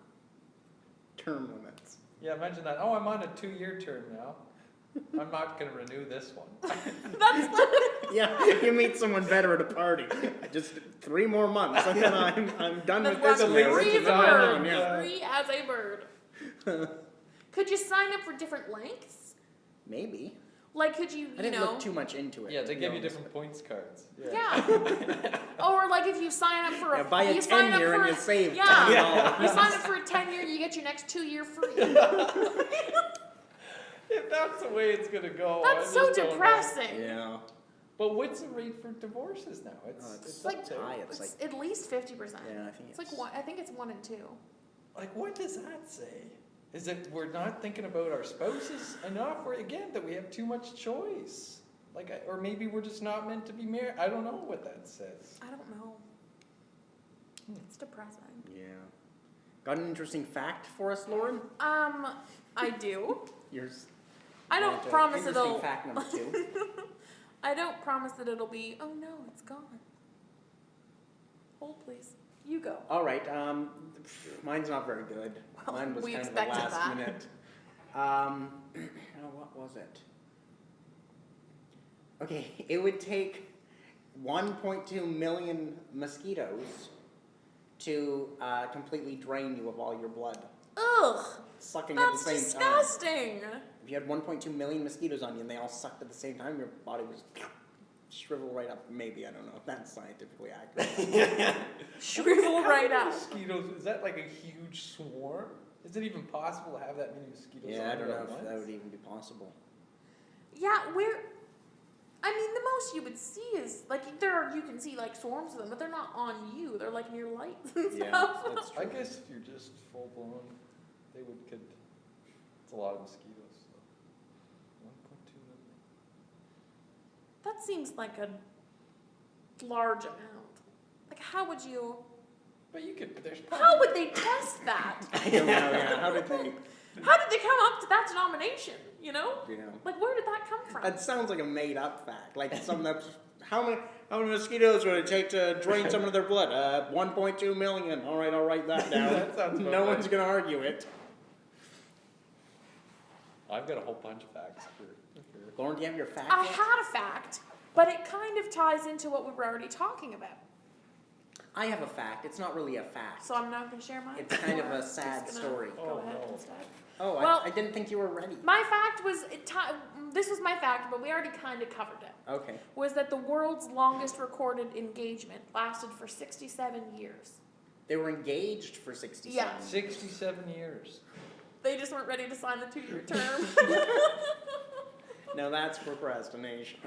term limits. Yeah, imagine that. Oh, I'm on a 2-year term now. I'm not gonna renew this one. That's Yeah, you meet someone better at a party. Just 3 more months, and then I'm done with That's this why marriage. free as and a I'm bird. on, yeah. Free as a bird. Could you sign up for different lengths? Maybe. Like, could you, I didn't look too much into it. Yeah, to they be give you honest. different points cards. Yeah. Or like if you sign up for Yeah, buy a you sign 10-year up for and you save yeah. $10. You sign up for a 10-year, you get your next 2-year free. If that's the way it's gonna go. That's I so just don't know. depressing. Yeah. But what's the rate for divorces now? It's It's like up to high. It's It's like at least 50%. yeah, I think It's like one. I think it's 1 and 2. like what does that say? Is it we're not thinking about our spouses enough, or again that we have too much choice? Like, or maybe we're just not meant to be married. I don't know what that says. I don't know. It's depressing. Yeah. Got an interesting fact for us, Lauren? I do. Yours. I don't Interesting promise it'll. fact number 2. I don't promise that it'll be. Oh no, it's gone. Hold please. You go. All right. Mine's not very good. Well, Mine was we kind of the expected last that. minute. What was it? Okay, it would take 1.2 million mosquitoes to completely drain you of all your blood, Ugh. sucking That's at the same time. disgusting. If you had 1.2 million mosquitoes on you and they all sucked at the same time, your body would shrivel right up. Maybe, I don't know if that's scientifically accurate. Shrivel right up. Mosquitoes, is that like a huge swarm? Is it even possible to have that many mosquitoes Yeah, on I don't you know at if that once? would even be possible. Yeah, I mean, the most you would see is like you can see like swarms of them, but they're not on you. They're like near lights and Yeah, stuff. that's true. I guess if you're just full blown, they could. It's a lot of mosquitoes. So. 1.2 million. That seems like a large amount. Like, how would you? But you could. There's How probably. would they test that? I don't know, yeah. How did they? How did they come up to that denomination? You know? Yeah. Like, where did that come from? That sounds like a made up fact. Like something that's how many mosquitoes would it take to drain some of their blood? 1.2 million. All right, I'll write that down. That sounds about No right. one's gonna argue it. I've got a whole bunch of facts for. Lauren, do you have your fact? I yet? had a fact, but it kind of ties into what we were already talking about. I have a fact. It's not really a fact. So I'm not going to share mine. It's kind of a Just sad gonna story. Go Oh, ahead no. instead. Oh, Well- I didn't think you were ready. My fact was, this was my fact, but we already kind of covered it, Okay. was that the world's longest recorded engagement lasted for 67 years. They were engaged for 67. Yeah. 67 years. They just weren't ready to sign the 2-year term. Now that's procrastination.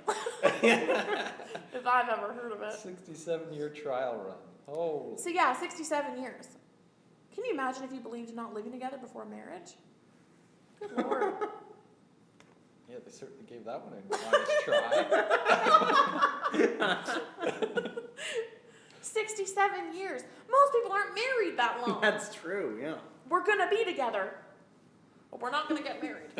If I've ever heard of it. 67-year trial run. Oh. So yeah, 67 years. Can you imagine if you believed in not living together before marriage? Good Lord. Yeah, they certainly gave that one an honest try. 67 years. Most people aren't married that long. That's true, yeah. We're gonna be together, but we're not gonna get married.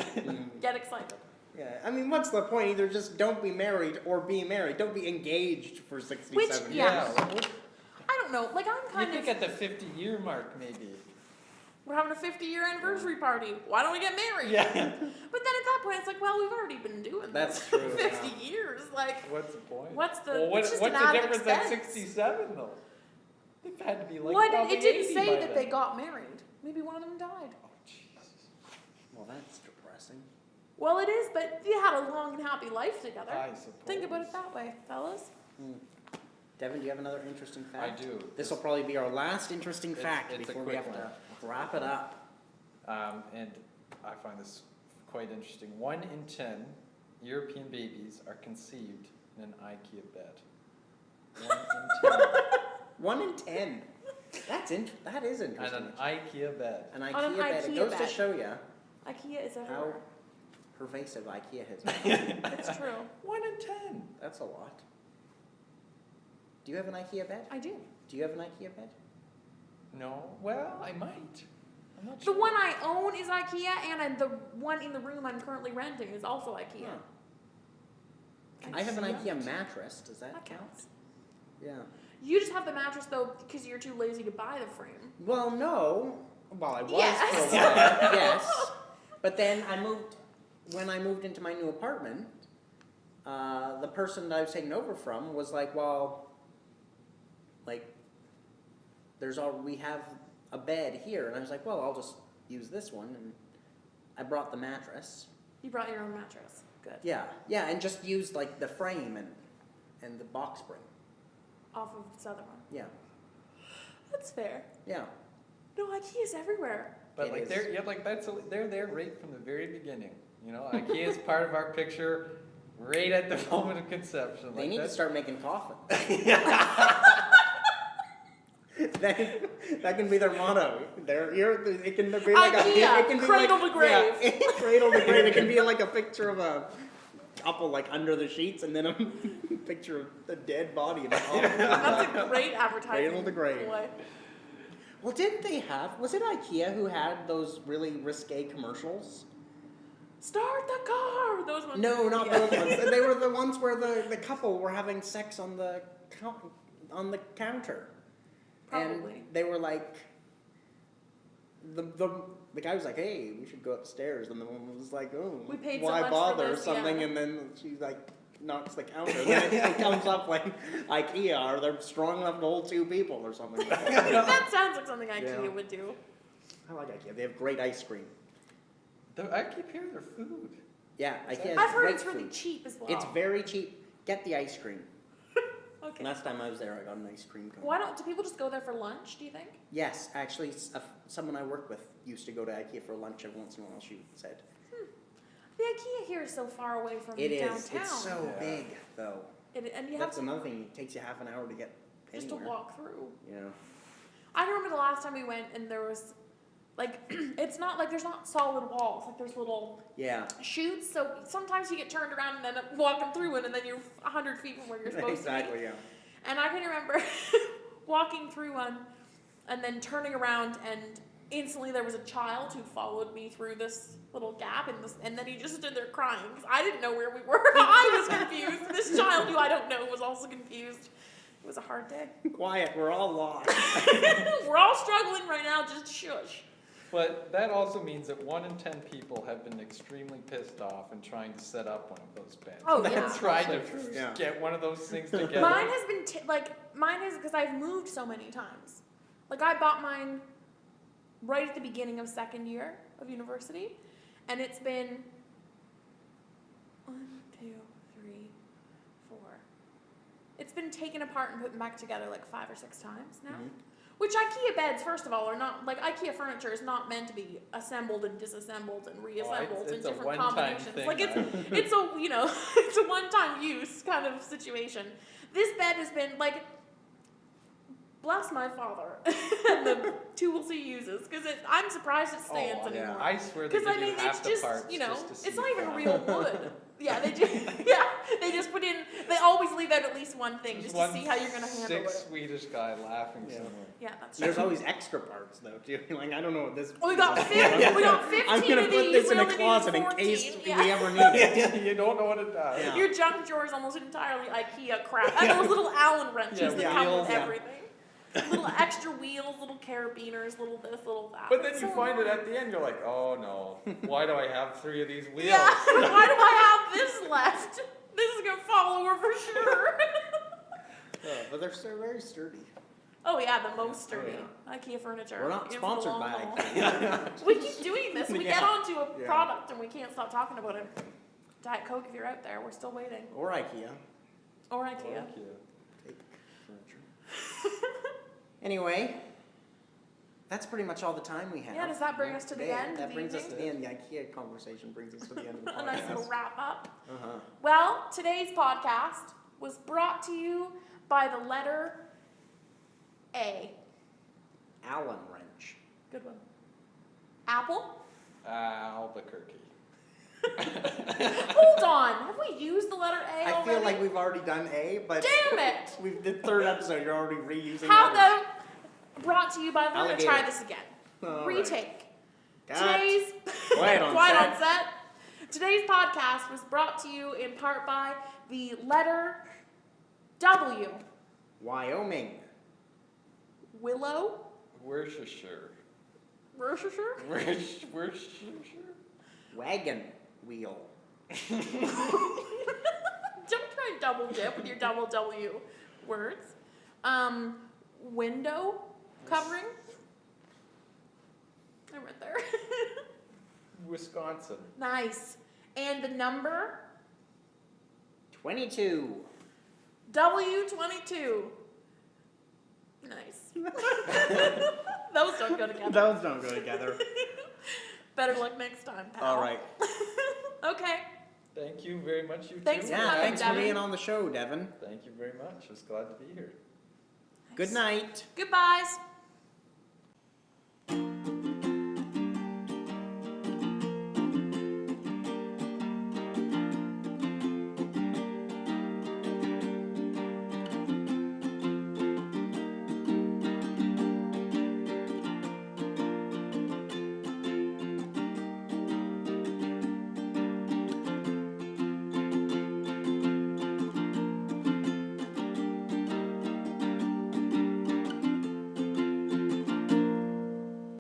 Get excited. Yeah, I mean, what's the point? Either just don't be married or be married. Don't be engaged for 67 Which- years. yeah. Well, I don't know. Like I'm you kind think of. at the 50-year mark, maybe. We're having a 50-year anniversary party. Why don't we get married? Yeah. But then at that point, it's like, well, we've already been doing That's this true, 50 yeah. years. Like, What's the point? what's the? Well, it's just what's an the added difference expense. at 67 though? They've had to be like. Well, probably it didn't 80 say by that then. they got married. Maybe one of them died. Oh Jesus. Well, that's depressing. Well, it is, but you had a long and happy life together. I suppose. Think about it that way, fellas. Devin, do you have another interesting I fact? do. This will probably be our last interesting fact it's a before we quick have one. to wrap it up. And I find this quite interesting. 1 in 10 European babies are conceived in an IKEA bed. 1 in 10. 1 in 10. That is And interesting. an IKEA bed. An On IKEA an bed. It IKEA goes to bed. show you IKEA is how everywhere. pervasive IKEA has been. It's true. 1 in 10. That's a lot. Do you have an IKEA bed? I do. Do you have an IKEA bed? No. Well, I might. I'm not The sure. one I own is IKEA, and the one in the room I'm currently renting is also IKEA. Huh. I have an Yeah. IKEA mattress. Does that That count? counts. Yeah. You just have the mattress though because you're too lazy to buy the frame. Well, no. Well, I was Yes. for a while. Yes. But then when I moved into my new apartment, the person that I was taking over from was like, well, like, we have a bed here. And I was like, well, I'll just use this one. And I brought the mattress. You brought your own mattress. Good. Yeah. Yeah, and just used like the frame and the box spring. Off of this other one. Yeah. That's fair. Yeah. No, IKEA's everywhere. But It like is. they're there right from the very beginning. You know, IKEA is part of our picture right at the moment of conception. They Like, need to that's- start making coffins. that can be their motto. It can be like IKEA, it can be cradle like, to grave. Yeah, cradle to grave. It can be like a picture of a couple like under the sheets, and then a picture of the dead body in the coffin. That's a great advertising. Cradle to grave. Boy. Well, didn't they have? Was it IKEA who had those really risque commercials? Start the car. Those ones. No, not Yeah. those ones. They were the ones where the couple were having sex on the counter. Probably. And they were like, the guy was like, hey, we should go upstairs. And the woman was like, oh, We paid so why much for bother or this, something. yeah. And then she like knocks the counter. Then it comes up like IKEA, or they're strong enough to hold 2 people or something. That sounds like something IKEA Yeah. would do. I like IKEA. They have great ice cream. I keep hearing their food. Yeah, IKEA has I've heard great it's really food. cheap as well. It's very cheap. Get the ice cream. Okay. Last time I was there, I got an ice cream cone. Why don't do people just go there for lunch? Do you think? Yes, actually, someone I work with used to go to IKEA for lunch every once in a while, she said. The IKEA here is so far away from It is. downtown. It's so Yeah. big, though. And you have That's to another thing. It takes you half an hour to get just to anywhere. walk through. Yeah. I remember the last time we went and there was like it's not like there's not solid walls. Like there's little Yeah. chutes. So sometimes you get turned around and end up walking through it, and then you're 100 feet from where you're supposed to be. Exactly. Yeah. And I can remember walking through one, and then turning around, and instantly there was a child who followed me through this little gap, and then he just stood there crying because I didn't know where we were. I was confused. This child who I don't know was also confused. It was a hard day. Quiet. We're all lost. We're all struggling right now. Just shush. But that also means that 1 in 10 people have been extremely pissed off and trying to set up one of those beds. Oh, They've yeah. tried to Yeah. get one of those things together. Mine has been mine is because I've moved so many times. Like I bought mine right at the beginning of second year of university, and it's been 1, 2, 3, 4. It's been taken apart and put back together like 5 or 6 times now. Mhm. Which IKEA beds, first of all, are not like IKEA furniture is not meant to be assembled and disassembled and reassembled in it's a different one-time combinations. thing, Like it's right? it's a it's a one-time use kind of situation. This bed has been like, bless my father and the tools he uses, because I'm surprised it stands Oh, yeah. anymore. I swear they Because give I mean, you half it's the just parts you know, just to see it's not it even fly. real wood. Yeah, they just put in. They always leave out at least one thing There's just to one see how you're gonna handle sick it. Swedish guy laughing Yeah. somewhere. Yeah, that's true. There's always extra parts though too. Like I don't know what this. We got 15. We got 15 I'm gonna of put these. this in we a only closet need in 14. case Yeah. we ever need it. You don't know what it does. Yeah. Your junk drawer is almost entirely IKEA crap. And those little Allen wrenches Yeah, that come with wheels, yeah. everything. Little extra wheels, little carabiners, little this, little that. But then It's you so find it annoying. at the end, you're like, oh no, why do I have 3 of these wheels? Yeah. Why do I have this left? This is gonna fall over for sure. But they're so very sturdy. Oh yeah, the most sturdy IKEA furniture. We're not in for the sponsored long by haul. IKEA. We keep doing this. We get Yeah. onto a Yeah. product and we can't stop talking about it. Diet Coke, if you're out there, we're still waiting. Or IKEA. Or Oh, IKEA. Take furniture. Anyway, that's pretty much all the time we have. Yeah, does that bring us to the today. end of That the brings us to evening? the end. The IKEA conversation brings us to the end of the A nice little podcast. wrap up. Uh-huh. Well, today's podcast was brought to you by the letter A. Allen wrench. Good one. Apple? Albuquerque. Hold on. Have we used the letter A I already? feel like we've already done A, but Damn it! we've the third episode. You're already reusing. How letters. though? Brought to you by. We're gonna try Alligator. this again. All right. Retake. Cut. Today's Quiet on quiet set. on set. Today's podcast was brought to you in part by the letter W. Wyoming. Willow. Worcestershire. Worcestershire. Worcestershire. Wagon wheel. Don't try and double dip with your double W words. Window covering. I read there. Wisconsin. Nice. And the number 22. W22. Nice. Those don't go together. Those don't go together. Better luck next time, pal. All right. Okay. Thank you very much, you Thanks two. for Yeah, coming, thanks for Devon. being on the show, Devon. Thank you very much. I was glad to be here. Good night. Goodbyes.